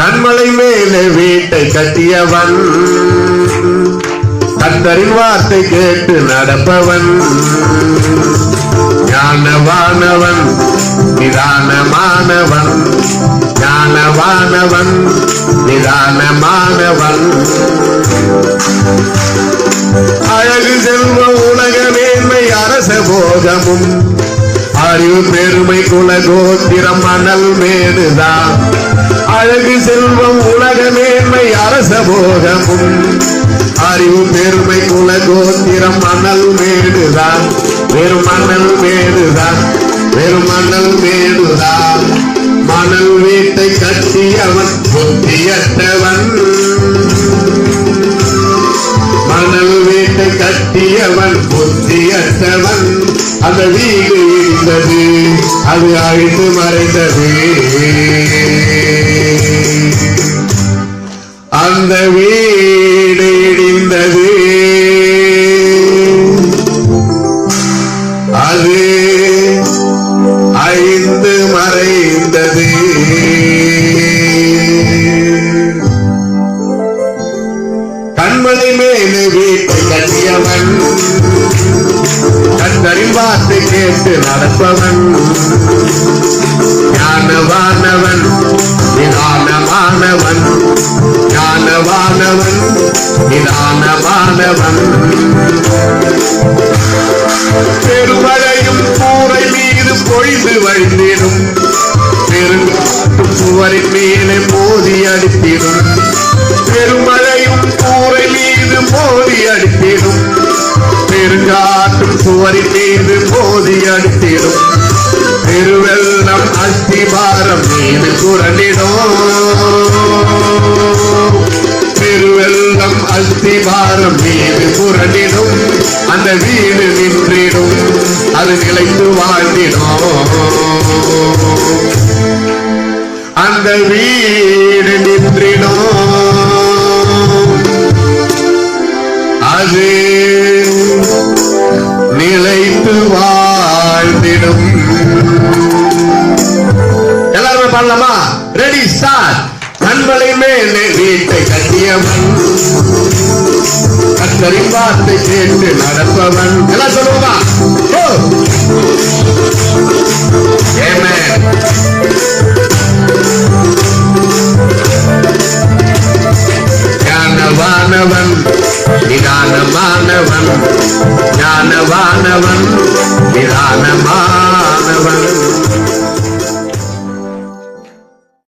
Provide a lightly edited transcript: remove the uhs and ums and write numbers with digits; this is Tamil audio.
கண்மலை மேலே வீட்டை கட்டியவன், கர்த்தரின் வார்த்தை கேட்டு நடப்பவன், ஞானவானவன் நிதானமானவன், ஞானவானவன் நிதானமானவன். அழகு செல்வ உலக மேன்மை அரச போகமும், அறிவு பெருமை குலகோத்திரம் மணல் மேடுதான். அழகு செல்வம் உலக மேன்மை அரச போகமும், அறிவு பெருமை குலகோத்திரம் மணல் மேடுதான். வெறும் மணல் மேடுதான், வெறும் மணல் மேடுதான். மணல் வீட்டை கட்டியவன் புத்தியற்றவன், மணல் வீட்டை கட்டியவன் புத்தியற்றவன். அந்த வீடு இடிந்தது, அது அழிந்து மறைந்தது. அந்த வீடு இடிந்தது, அது அழிந்து மறைந்தது. கண்மலை மேலே வீட்டை கட்டியவன், கர்த்தரின் வார்த்தை கேட்டு நடப்பவன், ஞானவானவன் நிதானமானவன், ஞானவானவன் நிதானமானவன். பெருமழையும் கூரை மீது பொழிந்து வழிந்திடும், பெருங்காற்றும் சுவரின் மேலே மோதி அடித்திடும். பெருமழையும் கூரை மீது மோதி அடித்திடும், பெருங்காற்றும் சுவரின் மீது மோதி அடித்திடும். பெருவெள்ளம் அஸ்திபாரம் மீது புரண்டிடும், பெருவெள்ளம் அஸ்திபாரம் மீது புரண்டிடும். அந்த வீடு நின்றிடும், அது நிலைத்து வாழ்ந்திடும். அந்த வீடு நின்றிடும், அது நிலைத்து வாழ்ந்திடும். எல்லாருமே பாடலாமா? Ready start. கண்மலை மேலே வீட்டை கட்டியவன், கர்த்தரின் வார்த்தை கேட்டு நடப்பவன். எல்லாம் சொல்லுவோமா? ஆமென்.